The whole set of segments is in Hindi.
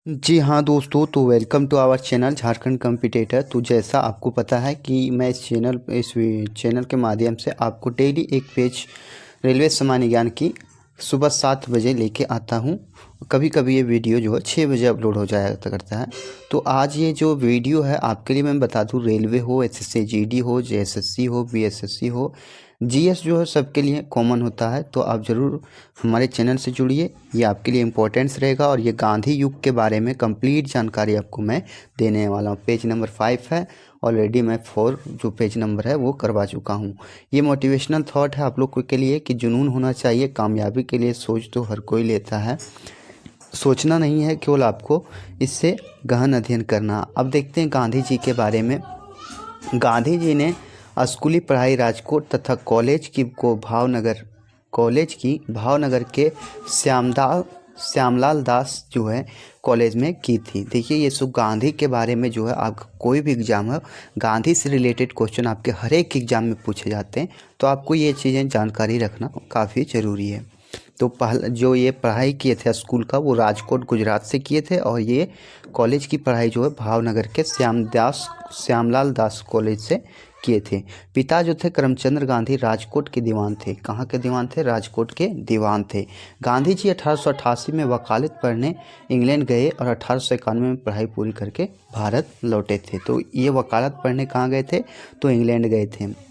जी हाँ दोस्तों, तो welcome to our channel Jharkhand competitor. तो जैसा आपको पता है कि मैं इस चैनल के माध्यम से आपको डेली एक पेज रेलवे सामान्य ज्ञान की सुबह 7 बजे लेके आता हूँ। कभी कभी ये वीडियो जो है 6 बजे अपलोड हो जाया करता है। तो आज ये जो वीडियो है आपके लिए मैं बता दूँ, रेलवे हो, एसएससी जीडी हो, जेएसएससी हो, बीएसएससी हो, जीएस जो है सबके लिए कॉमन होता है। तो आप ज़रूर हमारे चैनल से जुड़िए, ये आपके लिए इम्पोर्टेंस रहेगा। और ये गांधी युग के बारे में कंप्लीट जानकारी आपको मैं देने वाला हूँ। पेज नंबर 5 है, ऑलरेडी मैं 4 जो पेज नंबर है वो करवा चुका हूँ। ये मोटिवेशनल थॉट है आप लोग के लिए कि जुनून होना चाहिए कामयाबी के लिए। सोच तो हर कोई लेता है, सोचना नहीं है, केवल आपको इससे गहन अध्ययन करना। अब देखते हैं गांधी जी के बारे में। गांधी जी ने स्कूली पढ़ाई राजकोट तथा कॉलेज की भावनगर के श्यामलाल दास जो है कॉलेज में की थी। देखिए ये सब गांधी के बारे में जो है, आपका कोई भी एग्ज़ाम है गांधी से रिलेटेड क्वेश्चन आपके हर एक एग्ज़ाम में पूछे जाते हैं। तो आपको ये चीज़ें जानकारी रखना काफ़ी ज़रूरी है। तो पहला जो ये पढ़ाई किए थे स्कूल का, वो राजकोट गुजरात से किए थे। और ये कॉलेज की पढ़ाई जो है भावनगर के श्यामलाल दास कॉलेज से किए थे। पिता जो थे करमचंद गांधी राजकोट के दीवान थे। कहाँ के दीवान थे? राजकोट के दीवान थे। गांधी जी 1888 में वकालत पढ़ने इंग्लैंड गए और 1891 में पढ़ाई पूरी करके भारत लौटे थे। तो ये वकालत पढ़ने कहाँ गए थे? तो इंग्लैंड गए थे।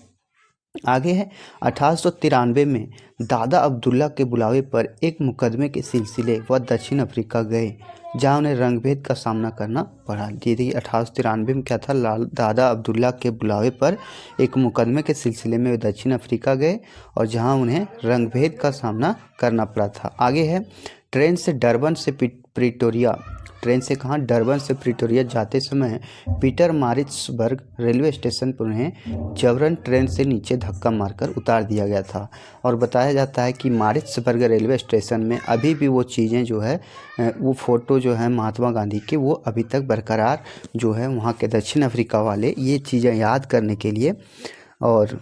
आगे है 1893 में दादा अब्दुल्ला के बुलावे पर एक मुकदमे के सिलसिले वह दक्षिण अफ्रीका गए, जहां उन्हें रंगभेद का सामना करना पड़ा। दीदी 1893 में क्या था? दादा अब्दुल्ला के बुलावे पर एक मुकदमे के सिलसिले में वे दक्षिण अफ्रीका गए और जहां उन्हें रंगभेद का सामना करना पड़ा था। आगे है ट्रेन से डरबन से प्रिटोरिया। ट्रेन से कहाँ? डरबन से प्रिटोरिया जाते समय पीटर मारिट्सबर्ग रेलवे स्टेशन पर उन्हें जबरन ट्रेन से नीचे धक्का मारकर उतार दिया गया था। और बताया जाता है कि मारिट्सबर्ग रेलवे स्टेशन में अभी भी वो चीज़ें जो है, वो फ़ोटो जो है महात्मा गांधी के, वो अभी तक बरकरार जो है वहाँ के दक्षिण अफ्रीका वाले ये चीज़ें याद करने के लिए और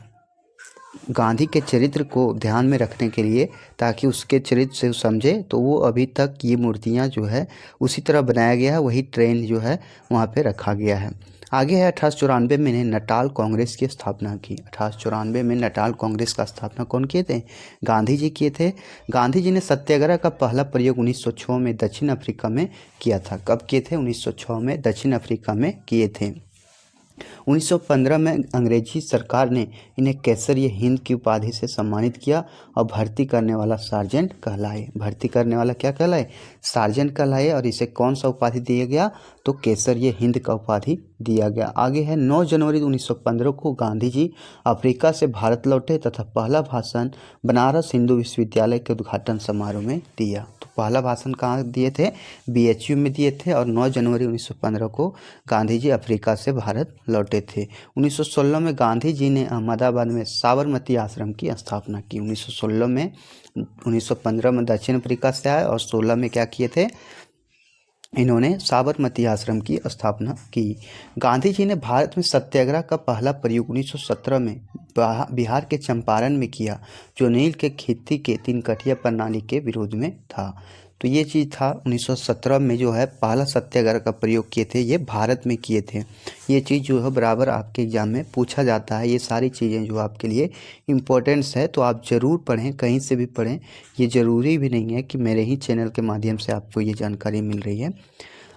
गांधी के चरित्र को ध्यान में रखने के लिए, ताकि उसके चरित्र से समझे, तो वो अभी तक ये मूर्तियाँ जो है उसी तरह बनाया गया है। वही ट्रेन जो है वहाँ पे रखा गया है। आगे है 1894 में इन्हें नटाल कांग्रेस की स्थापना की। 1894 में नटाल कांग्रेस का स्थापना कौन किए थे? गांधी जी किए थे। गांधी जी ने सत्याग्रह का पहला प्रयोग 1906 में दक्षिण अफ्रीका में किया था। कब किए थे? 1906 में दक्षिण अफ्रीका में किए थे। 1915 में अंग्रेजी सरकार ने इन्हें केसर हिंद की उपाधि से सम्मानित किया और भर्ती करने वाला सार्जेंट कहलाए। भर्ती करने वाला क्या कहलाए? सार्जेंट कहलाए। और इसे कौन सा उपाधि दिया गया? तो केसर हिंद का उपाधि दिया गया। आगे है 9 जनवरी 1915 को गांधी जी अफ्रीका से भारत लौटे तथा पहला भाषण बनारस हिंदू विश्वविद्यालय के उद्घाटन समारोह में दिया। तो पहला भाषण कहाँ दिए थे? बीएचयू में दिए थे। और 9 जनवरी 1915 को गांधी जी अफ्रीका से भारत लौटे थे। 1916 में गांधी जी ने अहमदाबाद में साबरमती आश्रम की स्थापना की। 1916 में 1915 में दक्षिण अफ्रीका से आए और 16 में क्या किए थे? इन्होंने साबरमती आश्रम की स्थापना की। गांधी जी ने भारत में सत्याग्रह का पहला प्रयोग 1917 में बिहार के चंपारण में किया, जो नील के खेती के 3 कठिया प्रणाली के विरोध में था। तो ये चीज़ था 1917 में जो है पहला सत्याग्रह का प्रयोग किए थे, ये भारत में किए थे। ये चीज़ जो है बराबर आपके एग्जाम में पूछा जाता है। ये सारी चीज़ें जो आपके लिए इम्पोर्टेंस है, तो आप ज़रूर पढ़ें, कहीं से भी पढ़ें। ये ज़रूरी भी नहीं है कि मेरे ही चैनल के माध्यम से आपको ये जानकारी मिल रही है।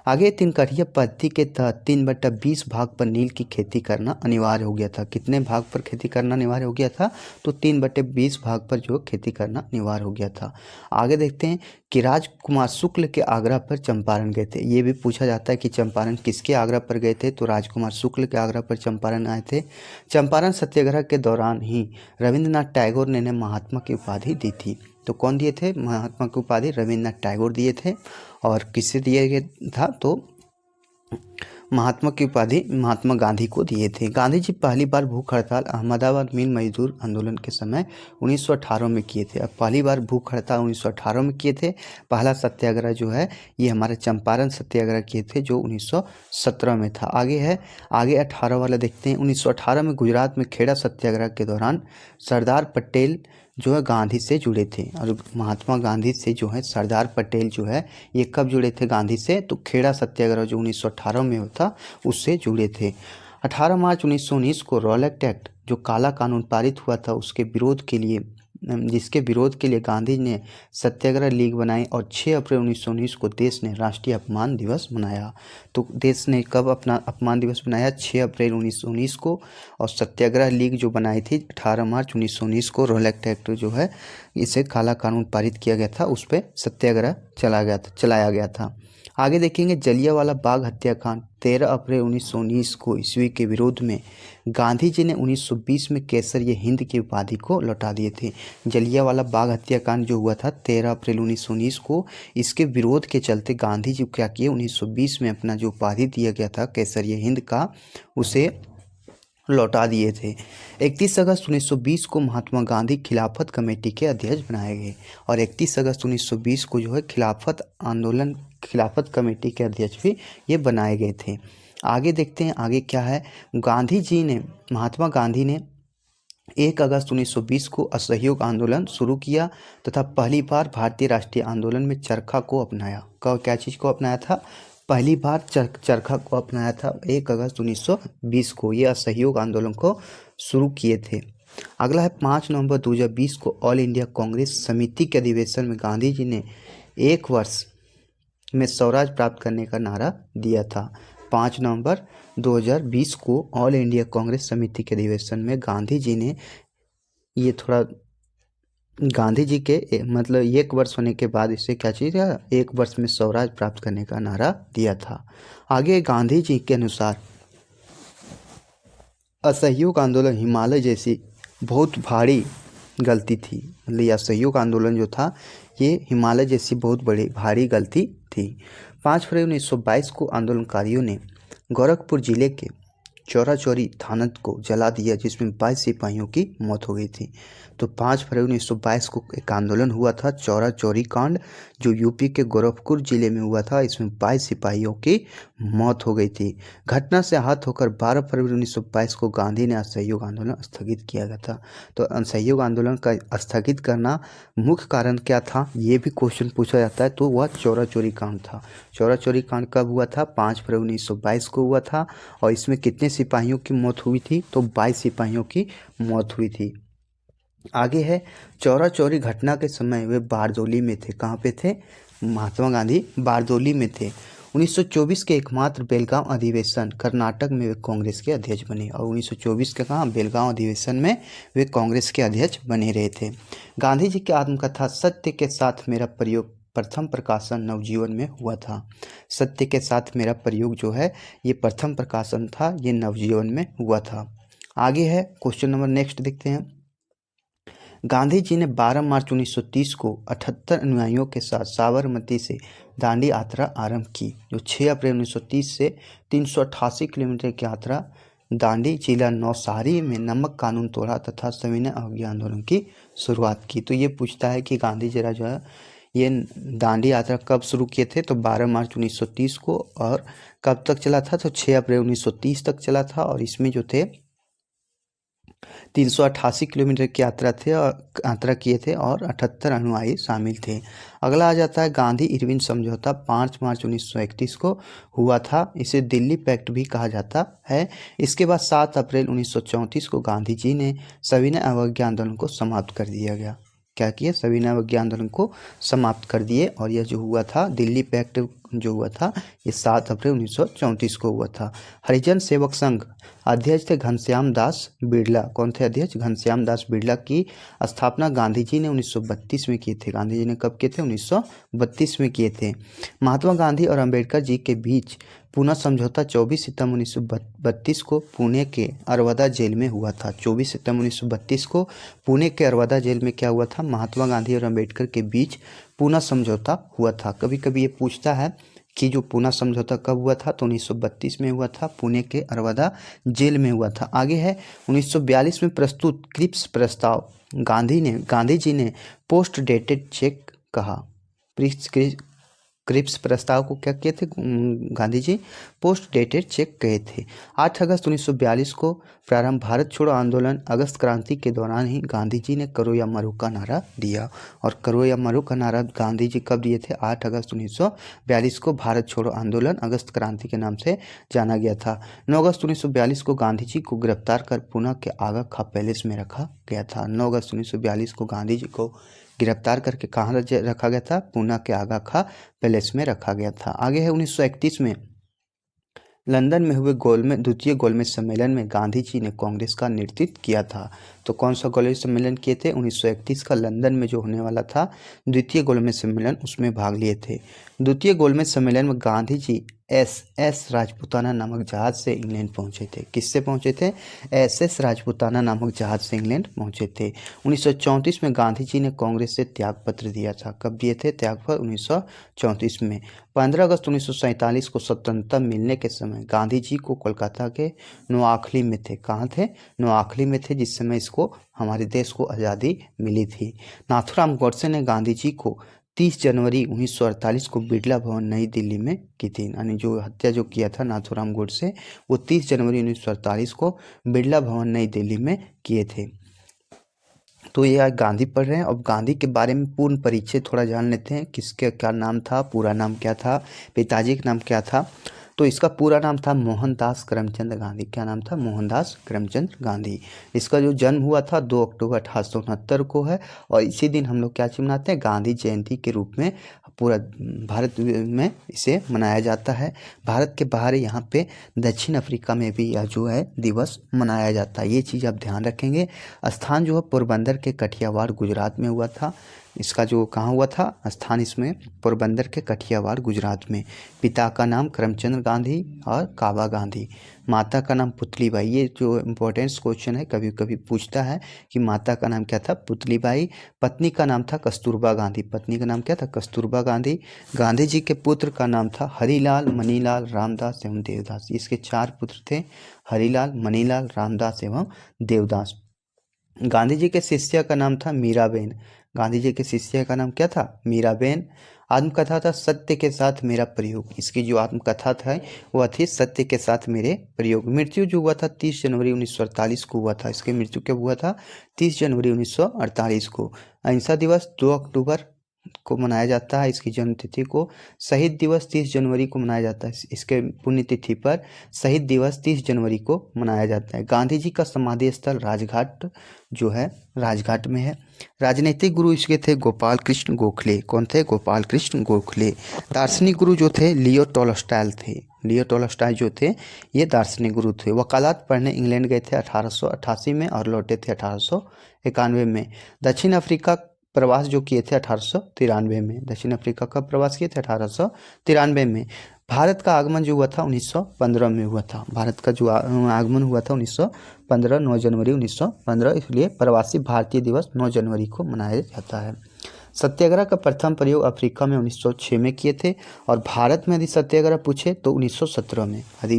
आगे 3 कठिया पद्धति के तहत 3/20 भाग पर नील की खेती करना अनिवार्य हो गया था। कितने भाग पर खेती करना अनिवार्य हो गया था? तो 3/20 भाग पर जो खेती करना अनिवार्य हो गया था। आगे देखते हैं कि राजकुमार शुक्ल के आग्रह पर चंपारण गए थे। ये भी पूछा जाता है कि चंपारण किसके आग्रह पर गए थे? तो राजकुमार शुक्ल के आग्रह पर चंपारण आए थे। चंपारण सत्याग्रह के दौरान ही रविंद्रनाथ टैगोर ने इन्हें महात्मा की उपाधि दी थी। तो कौन दिए थे महात्मा की उपाधि? रविंद्रनाथ टैगोर दिए थे। और किसे दिया गया था? तो महात्मा की उपाधि महात्मा गांधी को दिए थे। गांधी जी पहली बार भूख हड़ताल अहमदाबाद मिल मजदूर आंदोलन के समय 1918 में किए थे। अब पहली बार भूख हड़ताल 1918 में किए थे। पहला सत्याग्रह जो है ये हमारे चंपारण सत्याग्रह किए थे, जो 1917 में था। आगे 18 वाला देखते हैं। 1918 में गुजरात में खेड़ा सत्याग्रह के दौरान सरदार पटेल जो है गांधी से जुड़े थे। और महात्मा गांधी से जो है सरदार पटेल जो है ये कब जुड़े थे गांधी से, तो खेड़ा सत्याग्रह जो 1918 में होता उससे जुड़े थे। 18 मार्च 1919 को रॉलेट एक्ट जो काला कानून पारित हुआ था उसके विरोध के लिए, जिसके विरोध के लिए गांधी ने सत्याग्रह लीग बनाई और 6 अप्रैल 1919 को देश ने राष्ट्रीय अपमान दिवस मनाया। तो देश ने कब अपना अपमान दिवस मनाया, 6 अप्रैल 1919 को। और सत्याग्रह लीग जो बनाई थी 18 मार्च 1919 को, रॉलेट एक्ट जो है इसे काला कानून पारित किया गया था, उस पर सत्याग्रह चलाया गया था। आगे देखेंगे जलियांवाला बाग हत्याकांड 13 अप्रैल 1919 को ईस्वी के विरोध में गांधी जी ने 1920 में केसर ये हिंद की उपाधि को लौटा दिए थे। जलियांवाला बाग हत्याकांड जो हुआ था 13 अप्रैल 1919 को, इसके विरोध के चलते गांधी जी क्या किए, 1920 में अपना जो उपाधि दिया गया था केसर ये हिंद का, उसे लौटा दिए थे। 31 अगस्त 1920 को महात्मा गांधी खिलाफत कमेटी के अध्यक्ष बनाए गए और 31 अगस्त 1920 को जो है खिलाफत कमेटी के अध्यक्ष भी ये बनाए गए थे। आगे देखते हैं आगे क्या है। महात्मा गांधी ने 1 अगस्त 1920 को असहयोग आंदोलन शुरू किया तथा पहली बार भारतीय राष्ट्रीय आंदोलन में चरखा को अपनाया। क्या चीज़ को अपनाया था, पहली बार चरखा को अपनाया था 1 अगस्त 1920 को, ये असहयोग आंदोलन को शुरू किए थे। अगला है 5 नवंबर 2020 को ऑल इंडिया कांग्रेस समिति के अधिवेशन में गांधी जी ने 1 वर्ष में स्वराज प्राप्त करने का नारा दिया था। 5 नवंबर 2020 को ऑल इंडिया कांग्रेस समिति के अधिवेशन में गांधी जी ने ये थोड़ा गांधी जी के मतलब 1 वर्ष होने के बाद इससे क्या चीज़ है, 1 वर्ष में स्वराज प्राप्त करने का नारा दिया था। आगे गांधी जी के अनुसार असहयोग आंदोलन हिमालय जैसी बहुत भारी गलती थी। मतलब यह असहयोग आंदोलन जो था ये हिमालय जैसी बहुत बड़ी भारी गलती थी। 5 फरवरी 1922 को आंदोलनकारियों ने गोरखपुर जिले के चौरा चौरी थाना को जला दिया, जिसमें 22 सिपाहियों की मौत हो गई थी। तो 5 फरवरी 1922 को एक आंदोलन हुआ था चौरा चौरी कांड, जो यूपी के गोरखपुर जिले में हुआ था। इसमें 22 सिपाहियों की मौत हो गई थी। घटना से आहत होकर 12 फरवरी 1922 को गांधी ने असहयोग आंदोलन स्थगित किया गया था। तो असहयोग आंदोलन का स्थगित करना मुख्य कारण क्या था, ये भी क्वेश्चन पूछा जाता है। तो वह चौरा चौरी कांड था। चौरा चौरी कांड कब हुआ था, 5 फरवरी 1922 को हुआ था। और इसमें कितने सिपाहियों की मौत हुई थी, तो 22 सिपाहियों की मौत हुई थी। आगे है चौरा चौरी घटना के समय वे बारदोली में थे। कहाँ पे थे, महात्मा गांधी बारदोली में थे। 1924 के एकमात्र बेलगांव अधिवेशन कर्नाटक में वे कांग्रेस के अध्यक्ष बने। और 1924 के कहाँ, बेलगांव अधिवेशन में वे कांग्रेस के अध्यक्ष बने रहे थे। गांधी जी की आत्मकथा सत्य के साथ मेरा प्रयोग प्रथम प्रकाशन नवजीवन में हुआ था। सत्य के साथ मेरा प्रयोग जो है ये प्रथम प्रकाशन था, ये नवजीवन में हुआ था। आगे है क्वेश्चन नंबर नेक्स्ट देखते हैं। गांधी जी ने 12 मार्च 1930 को 78 अनुयायियों के साथ साबरमती से दांडी यात्रा आरंभ की, जो 6 अप्रैल 1930 से 388 किलोमीटर की यात्रा दांडी जिला नौसारी में नमक कानून तोड़ा तथा सविनय अवज्ञा आंदोलन की शुरुआत की। तो ये पूछता है कि गांधी जी जो है ये दांडी यात्रा कब शुरू किए थे, तो 12 मार्च 1930 को। और कब तक चला था, तो 6 अप्रैल 1930 तक चला था। और इसमें जो थे 388 किलोमीटर की यात्रा किए थे और 78 अनुयायी शामिल थे। अगला आ जाता है गांधी इरविन समझौता 5 मार्च 1931 को हुआ था। इसे दिल्ली पैक्ट भी कहा जाता है। इसके बाद 7 अप्रैल 1934 को गांधी जी ने सविनय अवज्ञा आंदोलन को समाप्त कर दिया गया। क्या किए, सविनय अवज्ञा आंदोलन को समाप्त कर दिए। और यह जो हुआ था दिल्ली पैक्ट जो हुआ था ये 7 अप्रैल 1934 को हुआ था। हरिजन सेवक संघ अध्यक्ष थे घनश्याम दास बिरला। कौन थे अध्यक्ष, घनश्याम दास बिरला की स्थापना गांधी जी ने 1932 में किए थे। गांधी जी ने कब किए थे, 1932 में किए थे। महात्मा गांधी और अंबेडकर जी के बीच पुनः समझौता 24 सितंबर 1932 को पुणे के अरवदा जेल में हुआ था। 24 सितंबर 1932 को पुणे के अरवदा जेल में क्या हुआ था, महात्मा गांधी और अंबेडकर के बीच पुनः समझौता हुआ था। कभी कभी ये पूछता है कि जो पुनः समझौता कब हुआ था, तो 1932 में हुआ था, पुणे के अरवदा जेल में हुआ था। आगे है 1942 में प्रस्तुत क्रिप्स प्रस्ताव गांधी जी ने पोस्ट डेटेड चेक कहा। क्रिप्स प्रस्ताव को क्या किए थे Gandhi ji? Post dated cheque कहे थे। 8 अगस्त 1942 को प्रारंभ भारत छोड़ो आंदोलन। अगस्त क्रांति के दौरान ही गांधी जी ने करो या मरो का नारा दिया। और करो या मरो का नारा गांधी जी कब दिए थे? 8 अगस्त 1942 को भारत छोड़ो आंदोलन अगस्त क्रांति के नाम से जाना गया था। 9 अगस्त 1942 को गांधी जी को गिरफ्तार कर पुणे के आगा खां पैलेस में रखा गया था। 9 अगस्त 1942 को गांधी जी को गिरफ्तार करके कहाँ रखा गया था? पुणे के आगा खां पैलेस में रखा गया था। आगे है 1931 में लंदन में हुए द्वितीय गोलमेज सम्मेलन में गांधी जी ने कांग्रेस का नेतृत्व किया था। तो कौन सा गोलमेज सम्मेलन किए थे? 1931 का लंदन में जो होने वाला था द्वितीय गोलमेज सम्मेलन, उसमें भाग लिए थे। द्वितीय गोलमेज सम्मेलन में गांधी जी एस राजपूताना नामक जहाज से इंग्लैंड पहुंचे थे। किससे पहुंचे थे? एस राजपूताना नामक जहाज से इंग्लैंड पहुंचे थे। 1934 में गांधी जी ने कांग्रेस से त्यागपत्र दिया था। कब दिए थे त्यागपत्र? 1934 में। 15 अगस्त 1947 को स्वतंत्रता मिलने के समय गांधी जी को कोलकाता के नोआखली में थे। कहाँ थे? नोआखली में थे, जिस समय इसको हमारे देश को आज़ादी मिली थी। नाथूराम गोडसे ने गांधी जी को 30 जनवरी 1948 को बिरला भवन नई दिल्ली में की थी। यानी जो हत्या जो किया था नाथूराम गोडसे, वो 30 जनवरी 1948 को बिरला भवन नई दिल्ली में किए थे। तो ये आज गांधी पढ़ रहे हैं। अब गांधी के बारे में पूर्ण परिचय थोड़ा जान लेते हैं। किसके क्या नाम था, पूरा नाम क्या था, पिताजी का नाम क्या था। तो इसका पूरा नाम था मोहनदास करमचंद गांधी। क्या नाम था? मोहनदास करमचंद गांधी। इसका जो जन्म हुआ था 2 अक्टूबर 1869 को है। और इसी दिन हम लोग क्या चीज मनाते हैं? गांधी जयंती के रूप में पूरा भारत में इसे मनाया जाता है। भारत के बाहर यहाँ पे दक्षिण अफ्रीका में भी यह जो है दिवस मनाया जाता है। ये चीज़ आप ध्यान रखेंगे। स्थान जो है पोरबंदर के कठियावाड़ गुजरात में हुआ था। इसका जो कहाँ हुआ था स्थान? इसमें पोरबंदर के कठियावाड़ गुजरात में। पिता का नाम करमचंद गांधी और काबा गांधी। माता का नाम पुतलीबाई। ये जो इम्पोर्टेंस क्वेश्चन है, कभी कभी पूछता है कि माता का नाम क्या था? पुतलीबाई। पत्नी का नाम था कस्तूरबा गांधी। पत्नी का नाम क्या था? कस्तूरबा गांधी। गांधी जी के पुत्र का नाम था हरिलाल, मनीलाल, रामदास एवं देवदास। इसके 4 पुत्र थे, हरिलाल, मनीलाल, रामदास एवं देवदास। गांधी जी के शिष्य का नाम था मीराबेन। गांधी जी के शिष्य का नाम क्या था? मीराबेन। आत्मकथा था सत्य के साथ मेरा प्रयोग। इसकी जो आत्मकथा था वह थी सत्य के साथ मेरे प्रयोग। मृत्यु जो हुआ था 30 जनवरी 1948 को हुआ था। इसकी मृत्यु कब हुआ था? 30 जनवरी 1948 को। अहिंसा दिवस 2 अक्टूबर को मनाया जाता है। इसकी जन्म तिथि को। शहीद दिवस 30 जनवरी को मनाया जाता है। इसके पुण्यतिथि पर शहीद दिवस 30 जनवरी को मनाया जाता है। गांधी जी का समाधि स्थल राजघाट जो है राजघाट में है। राजनीतिक गुरु इसके थे गोपाल कृष्ण गोखले। कौन थे? गोपाल कृष्ण गोखले। दार्शनिक गुरु जो थे लियो टॉलस्टॉय थे। लियो टॉलस्टॉय जो थे ये दार्शनिक गुरु थे। वकालत पढ़ने इंग्लैंड गए थे 1888 में और लौटे थे 1891 में। दक्षिण अफ्रीका प्रवास जो किए थे 1893 में। दक्षिण अफ्रीका का प्रवास किए थे 1893 में। भारत का आगमन जो हुआ था 1915 में हुआ था। भारत का जो आगमन हुआ था 1915, 9 जनवरी 1915, इसलिए प्रवासी भारतीय दिवस 9 जनवरी को मनाया जाता है। सत्याग्रह का प्रथम प्रयोग अफ्रीका में 1906 में किए थे। और भारत में यदि सत्याग्रह पूछे तो 1917 में। यदि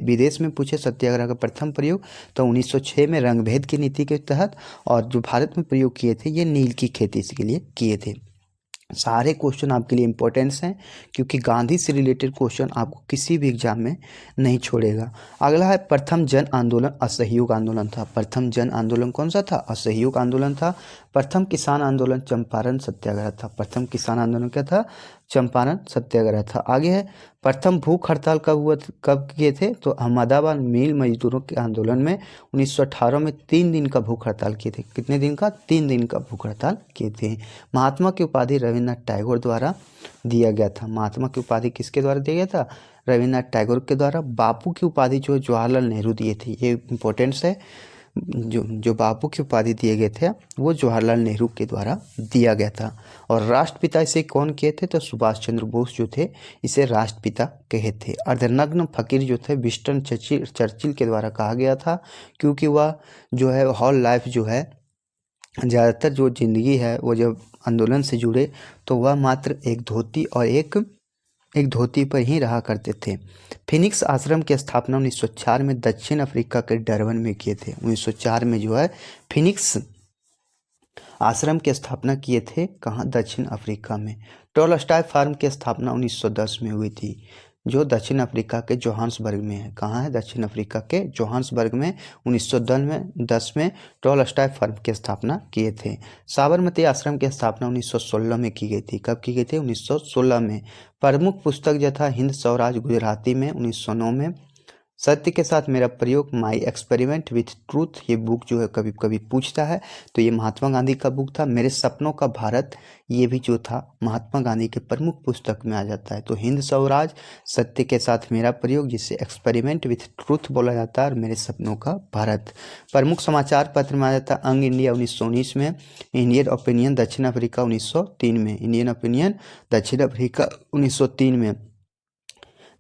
विदेश में पूछे सत्याग्रह का प्रथम प्रयोग तो 1906 में रंगभेद की नीति के तहत। और जो भारत में प्रयोग किए थे ये नील की खेती के लिए किए थे। सारे क्वेश्चन आपके लिए इंपॉर्टेंस हैं, क्योंकि गांधी से रिलेटेड क्वेश्चन आपको किसी भी एग्जाम में नहीं छोड़ेगा। अगला है प्रथम जन आंदोलन असहयोग आंदोलन था। प्रथम जन आंदोलन कौन सा था? असहयोग आंदोलन था। प्रथम किसान आंदोलन चंपारण सत्याग्रह था। प्रथम किसान आंदोलन क्या था? चंपारण सत्याग्रह था। आगे है प्रथम भूख हड़ताल कब किए थे? तो अहमदाबाद मिल मजदूरों के आंदोलन में 1918 में 3 दिन का भूख हड़ताल किए थे। कितने दिन का? 3 दिन का भूख हड़ताल किए थे। महात्मा की उपाधि रविन्द्रनाथ टैगोर द्वारा दिया गया था। महात्मा की उपाधि किसके द्वारा दिया गया था? रविन्द्रनाथ टैगोर के द्वारा। बापू की उपाधि जो जवाहरलाल नेहरू दिए थे। ये इंपॉर्टेंस है। जो बापू की उपाधि दिए गए थे वो जवाहरलाल नेहरू के द्वारा दिया गया था। और राष्ट्रपिता इसे कौन कहे थे? तो सुभाष चंद्र बोस जो थे इसे राष्ट्रपिता कहे थे। अर्धनग्न फकीर जो थे विंस्टन चर्चिल के द्वारा कहा गया था, क्योंकि वह जो है हॉल लाइफ जो है ज़्यादातर जो जिंदगी है वो जब आंदोलन से जुड़े तो वह मात्र एक धोती और एक धोती पर ही रहा करते थे। फिनिक्स आश्रम की स्थापना 1904 में दक्षिण अफ्रीका के डरबन में किए थे। 1904 में जो है फिनिक्स आश्रम की स्थापना किए थे। कहाँ? दक्षिण अफ्रीका में। टॉलस्टॉय फार्म की स्थापना 1910 में हुई थी, जो दक्षिण अफ्रीका के जोहान्सबर्ग में है। कहाँ है? दक्षिण अफ्रीका के जोहान्सबर्ग में 1910 में टॉलस्टॉय फार्म की स्थापना किए थे। साबरमती आश्रम की स्थापना 1916 में की गई थी। कब की गई थी? 1916 में। प्रमुख पुस्तक जो था हिंद स्वराज गुजराती में 1909 में। सत्य के साथ मेरा प्रयोग, माई एक्सपेरिमेंट विथ ट्रूथ, ये बुक जो है कभी कभी पूछता है, तो ये महात्मा गांधी का बुक था। मेरे सपनों का भारत, ये भी जो था महात्मा गांधी के प्रमुख पुस्तक में आ जाता है। तो हिंद स्वराज, सत्य के साथ मेरा प्रयोग, जिसे एक्सपेरिमेंट विथ ट्रूथ बोला जाता है, और मेरे सपनों का भारत। प्रमुख समाचार पत्र में आ जाता है अंग इंडिया 1919 में, इंडियन ओपिनियन दक्षिण अफ्रीका 1903 में, इंडियन ओपिनियन दक्षिण अफ्रीका 1903 में।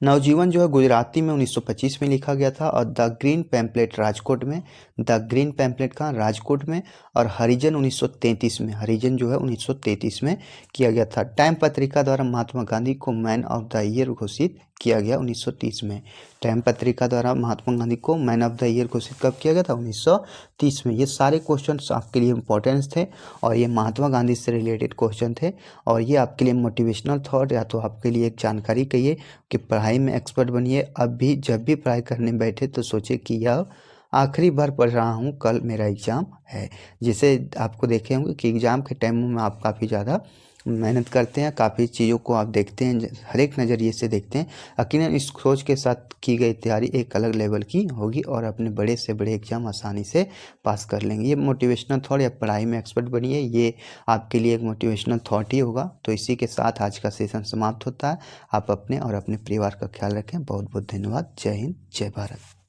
नवजीवन जो है गुजराती में 1925 में लिखा गया था, और द ग्रीन पैम्पलेट राजकोट में। द ग्रीन पैम्पलेट कहाँ? राजकोट में। और हरिजन 1933 में, हरिजन जो है 1933 में किया गया था। टाइम पत्रिका द्वारा महात्मा गांधी को मैन ऑफ द ईयर घोषित किया गया 1930 में। टाइम पत्रिका द्वारा महात्मा गांधी को मैन ऑफ द ईयर घोषित कब किया गया था? 1930 में। ये सारे क्वेश्चंस आपके लिए इंपॉर्टेंस थे, और ये महात्मा गांधी से रिलेटेड क्वेश्चन थे, और ये आपके लिए मोटिवेशनल थॉट, या तो आपके लिए एक जानकारी कहिए कि पढ़ाई में एक्सपर्ट बनिए। अब भी जब भी पढ़ाई करने बैठे तो सोचे कि यह आखिरी बार पढ़ रहा हूँ, कल मेरा एग्ज़ाम है। जिसे आपको देखे होंगे कि एग्ज़ाम के टाइम में आप काफ़ी ज़्यादा मेहनत करते हैं, काफ़ी चीज़ों को आप देखते हैं, हर एक नज़रिए से देखते हैं। यकीनन इस सोच के साथ की गई तैयारी एक अलग लेवल की होगी, और अपने बड़े से बड़े एग्ज़ाम आसानी से पास कर लेंगे। ये मोटिवेशनल थॉट, या पढ़ाई में एक्सपर्ट बनिए, ये आपके लिए एक मोटिवेशनल थॉट ही होगा। तो इसी के साथ आज का सेशन समाप्त होता है। आप अपने और अपने परिवार का ख्याल रखें। बहुत बहुत धन्यवाद। जय हिंद, जय भारत।